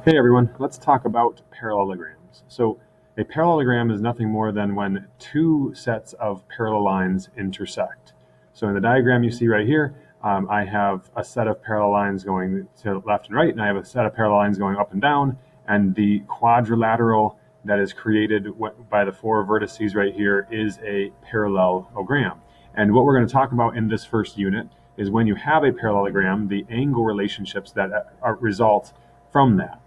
Hey everyone, let's talk about parallelograms. So a parallelogram is nothing more than when two sets of parallel lines intersect. So in the diagram you see right here, I have a set of parallel lines going to left and right, and I have a set of parallel lines going up and down, and the quadrilateral that is created by the four vertices right here is a parallelogram. And what we're going to talk about in this first unit is when you have a parallelogram, the angle relationships that result from that.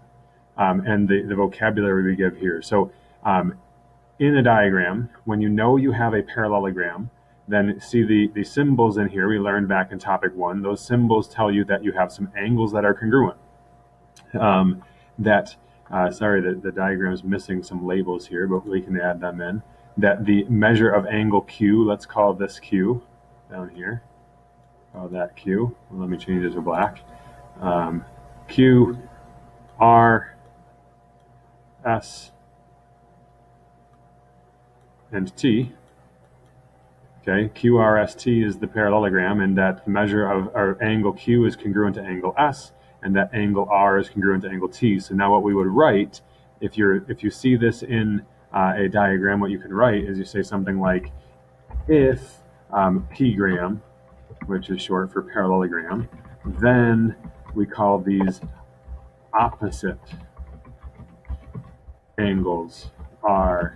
And the vocabulary we give here. So in a diagram, when you know you have a parallelogram, then see the symbols in here we learned back in topic 1. Those symbols tell you that you have some angles that are congruent. Sorry, the diagram is missing some labels here, but we can add them in. That the measure of angle Q, let's call this Q down here. Call that Q. Well, let me change it to black. Q, R, S, and T. Okay, QRST is the parallelogram, and that measure of our angle Q is congruent to angle S, and that angle R is congruent to angle T. So now what we would write, if you see this in a diagram, what you can write is you say something like, if P-gram, which is short for parallelogram, then we call these opposite angles are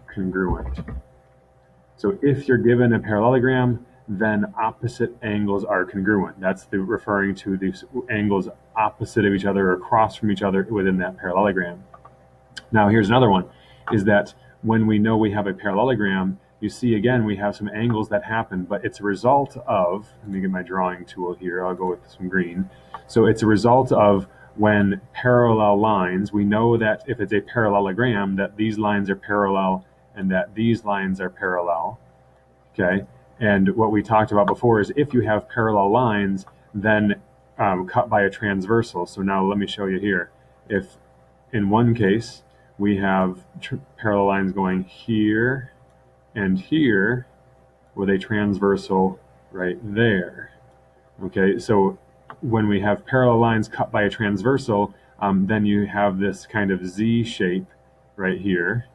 congruent. So if you're given a parallelogram, then opposite angles are congruent. That's referring to these angles opposite of each other or across from each other within that parallelogram. Now here's another one, is that when we know we have a parallelogram, you see again we have some angles that happen, but it's a result of, let me get my drawing tool here, I'll go with some green. So it's a result of when parallel lines, we know that if it's a parallelogram, that these lines are parallel and that these lines are parallel, okay? And what we talked about before is if you have parallel lines, then cut by a transversal. So now let me show you here. If in one case we have parallel lines going here and here with a transversal right there, okay? So when we have parallel lines cut by a transversal, then you have this kind of Z shape right here.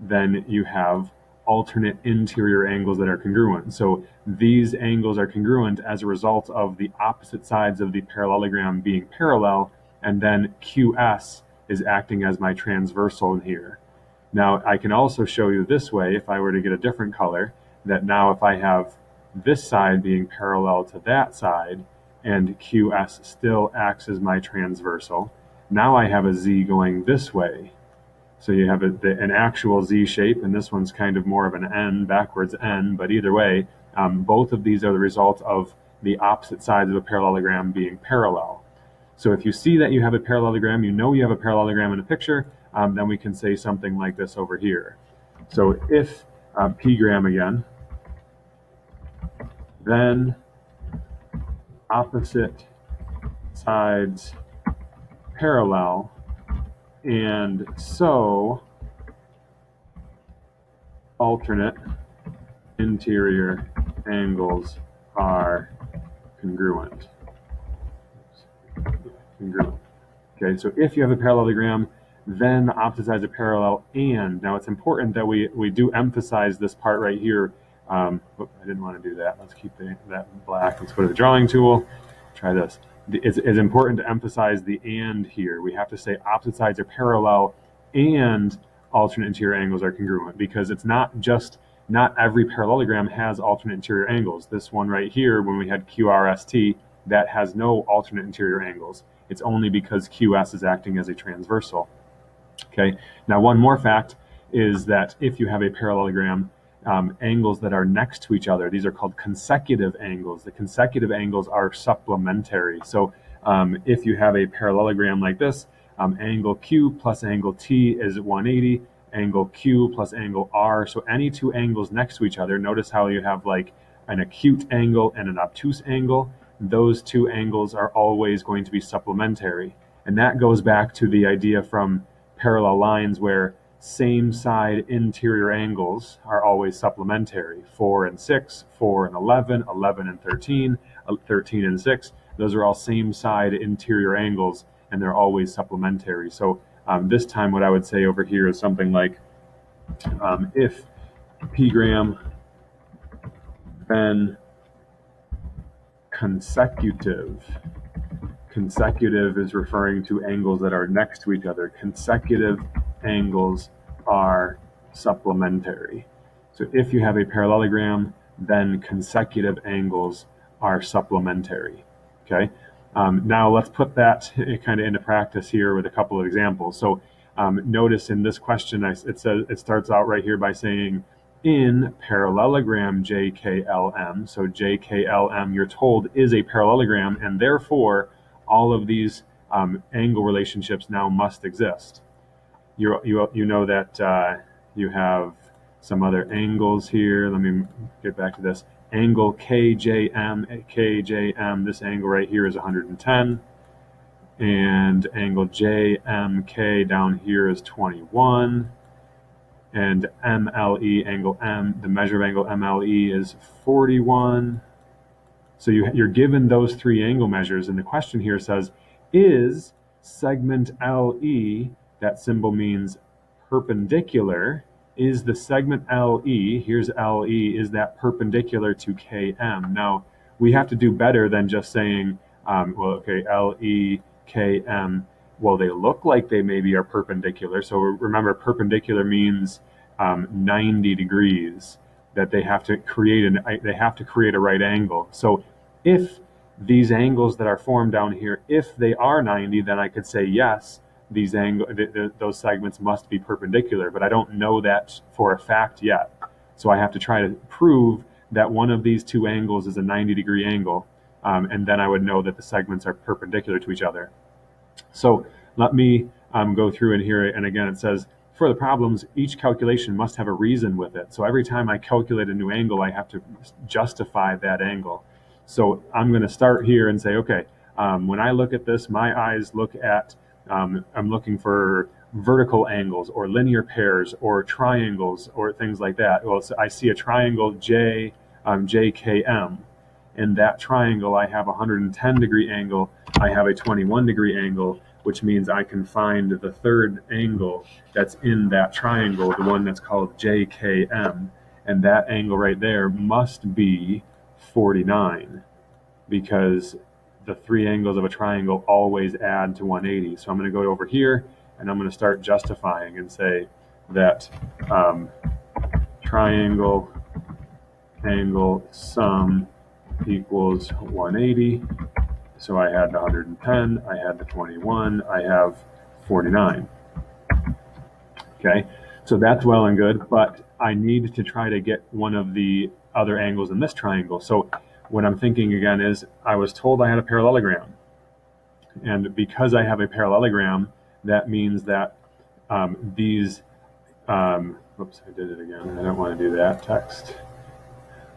Then you have alternate interior angles that are congruent. So these angles are congruent as a result of the opposite sides of the parallelogram being parallel, and then QS is acting as my transversal here. Now I can also show you this way, if I were to get a different color, that now if I have this side being parallel to that side, and QS still acts as my transversal, now I have a Z going this way. So you have an actual Z shape, and this one's kind of more of an N, backwards N, but either way, both of these are the result of the opposite sides of a parallelogram being parallel. So if you see that you have a parallelogram, you know you have a parallelogram in a picture, then we can say something like this over here. So if P-gram again, then opposite sides parallel, and so alternate interior angles are congruent. Okay, so if you have a parallelogram, then opposite sides are parallel, and now it's important that we do emphasize this part right here. I didn't want to do that. Let's keep that black. Let's go to the drawing tool. Try this. It's important to emphasize the and here. We have to say opposite sides are parallel and alternate interior angles are congruent, because it's not every parallelogram has alternate interior angles. This one right here, when we had QRST, that has no alternate interior angles. It's only because QS is acting as a transversal. Okay, now one more fact is that if you have a parallelogram, angles that are next to each other, these are called consecutive angles. The consecutive angles are supplementary. So if you have a parallelogram like this, angle Q plus angle T is 180, angle Q plus angle R. So any two angles next to each other, notice how you have like an acute angle and an obtuse angle. Those two angles are always going to be supplementary. And that goes back to the idea from parallel lines where same side interior angles are always supplementary. 4 and 6, 4 and 11, 11 and 13, 13 and 6. Those are all same side interior angles, and they're always supplementary. So this time what I would say over here is something like, if p gram then consecutive. Consecutive is referring to angles that are next to each other. Consecutive angles are supplementary. So if you have a parallelogram, then consecutive angles are supplementary. Okay. Now let's put that kind of into practice here with a couple of examples. So notice in this question, it starts out right here by saying, in parallelogram JKLM. So JKLM, you're told, is a parallelogram, and therefore all of these angle relationships now must exist. You know that you have some other angles here. Let me get back to this. Angle KJM, this angle right here is 110. And angle JMK down here is 21. And MLE, angle M, the measure of angle MLE is 41. So you're given those three angle measures, and the question here says, is segment LE, that symbol means perpendicular, is the segment LE, here's LE, is that perpendicular to KM? Now, we have to do better than just saying, well, okay, LE, KM, well, they look like they maybe are perpendicular. So remember, perpendicular means 90 degrees, that they have to create a right angle. So if these angles that are formed down here, if they are 90, then I could say yes, those segments must be perpendicular, but I don't know that for a fact yet. So I have to try to prove that one of these two angles is a 90-degree angle, and then I would know that the segments are perpendicular to each other. So let me go through in here, and again it says, for the problems, each calculation must have a reason with it. So every time I calculate a new angle, I have to justify that angle. So I'm going to start here and say, okay, when I look at this, my eyes look at, I'm looking for vertical angles or linear pairs or triangles or things like that. Well, so I see a triangle JKM. In that triangle, I have a 110-degree angle. I have a 21-degree angle, which means I can find the third angle that's in that triangle, the one that's called JKM. And that angle right there must be 49, because the three angles of a triangle always add to 180. So I'm going to go over here and I'm going to start justifying and say that triangle angle sum equals 180. So I had the 110, I had the 21, I have 49. Okay, so that's well and good, but I need to try to get one of the other angles in this triangle. So what I'm thinking again is, I was told I had a parallelogram. And because I have a parallelogram, that means that oops, I did it again. I don't want to do that text.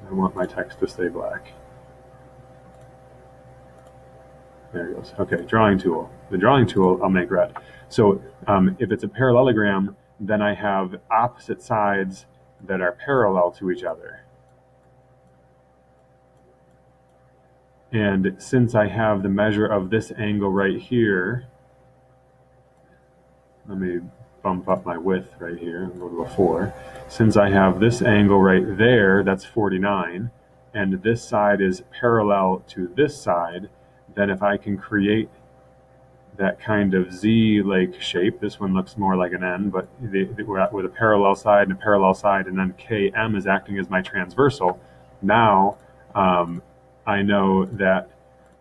I want my text to stay black. There it goes. Okay, drawing tool. The drawing tool I'll make red. So if it's a parallelogram, then I have opposite sides that are parallel to each other. And since I have the measure of this angle right here, let me bump up my width right here and go to a 4. Since I have this angle right there, that's 49, and this side is parallel to this side, then if I can create that kind of Z-like shape, this one looks more like an N, but with a parallel side and a parallel side, and then KM is acting as my transversal, now I know that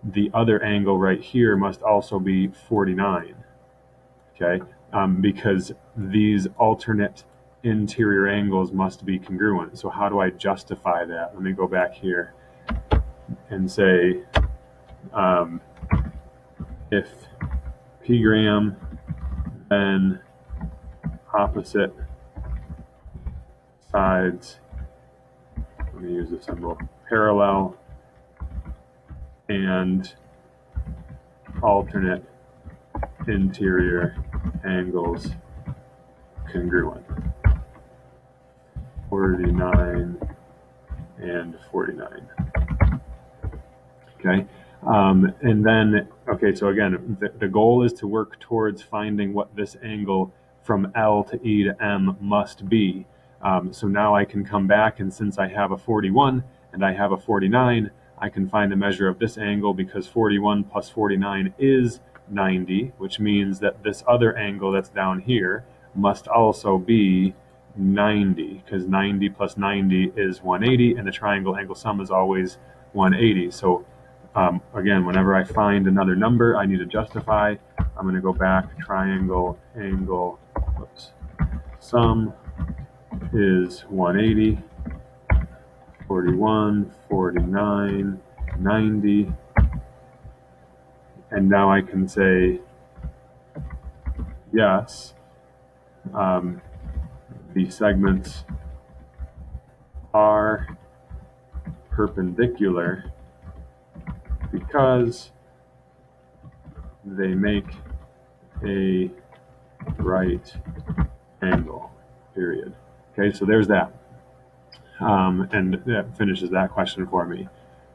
the other angle right here must also be 49, okay? Because these alternate interior angles must be congruent. So how do I justify that? Let me go back here and say, if P gram, then opposite sides, let me use the symbol, parallel, and alternate interior angles congruent. 49 and 49. Okay. And then, okay, so again, the goal is to work towards finding what this angle from L to E to M must be. So now I can come back, and since I have a 41 and I have a 49, I can find the measure of this angle, because 41 plus 49 is 90, which means that this other angle that's down here must also be 90, because 90 plus 90 is 180, and the triangle angle sum is always 180. So again, whenever I find another number I need to justify, I'm going to go back, triangle angle sum is 180, 41, 49, 90, and now I can say, yes, the segments are perpendicular because they make a right angle, period. Okay, so there's that. And that finishes that question for me.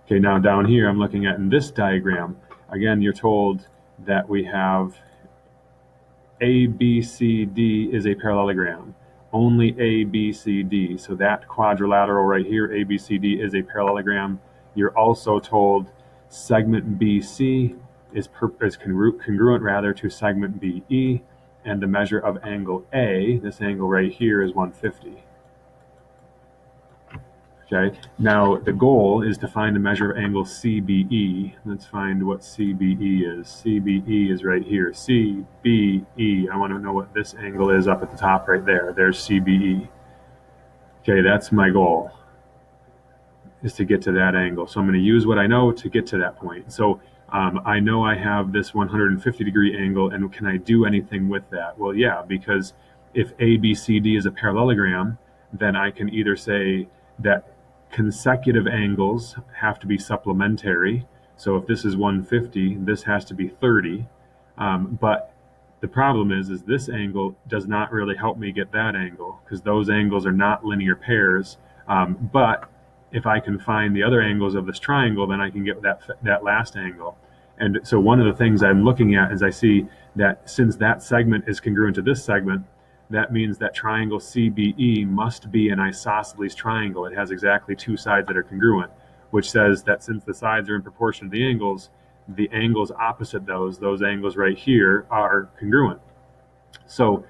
Okay, now down here I'm looking at in this diagram, again, you're told that we have ABCD is a parallelogram. Only ABCD. So that quadrilateral right here, ABCD, is a parallelogram. You're also told segment BC is congruent rather to segment BE, and the measure of angle A, this angle right here, is 150. Okay, now the goal is to find the measure of angle CBE. Let's find what CBE is. CBE is right here. CBE. I want to know what this angle is up at the top right there. There's CBE. Okay, that's my goal, is to get to that angle. So I'm going to use what I know to get to that point. So I know I have this 150-degree angle, and can I do anything with that? Well, yeah, because if ABCD is a parallelogram, then I can either say that consecutive angles have to be supplementary. So if this is 150, this has to be 30. But the problem is this angle does not really help me get that angle, because those angles are not linear pairs. But if I can find the other angles of this triangle, then I can get that last angle. And so one of the things I'm looking at is I see that since that segment is congruent to this segment, that means that triangle CBE must be an isosceles triangle. It has exactly two sides that are congruent, which says that since the sides are in proportion to the angles opposite those angles right here, are congruent. So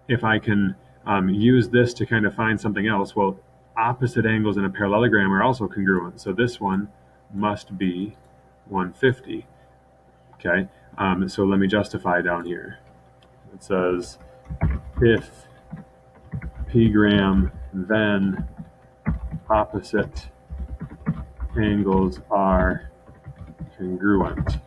if I can use this to kind of find something else, well, opposite angles in a parallelogram are also congruent. So this one must be 150. Okay, so let me justify down here. It says, if p-gram, then opposite angles are congruent.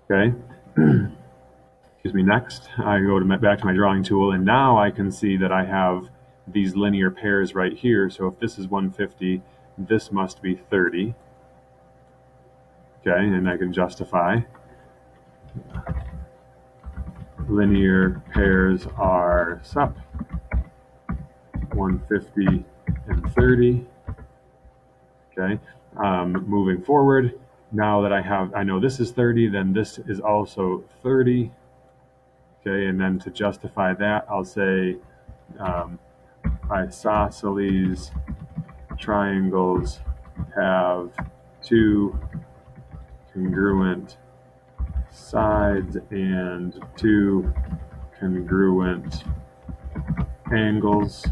Okay. Excuse me. Next, I go back to my drawing tool, and now I can see that I have these linear pairs right here. So if this is 150, this must be 30. Okay, and I can justify. Linear pairs are sup 150 and 30. Okay, moving forward, now that I know this is 30, then this is also 30. Okay, and then to justify that, I'll say isosceles triangles have two congruent sides and two congruent angles,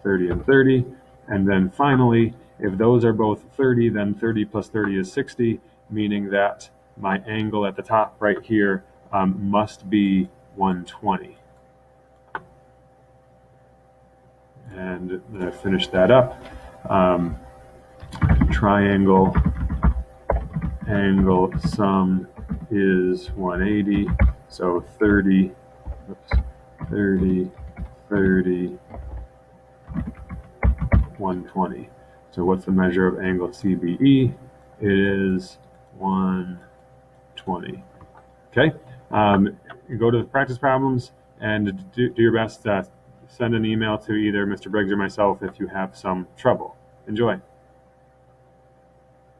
30 and 30. And then finally, if those are both 30, then 30 plus 30 is 60, meaning that my angle at the top right here must be 120. And I finished that up. Triangle angle sum is 180. So 30, 30, 30, 120. So what's the measure of angle CBE? It is 120. Okay. Go to the practice problems and do your best send an email to either Mr. Briggs or myself if you have some trouble. Enjoy.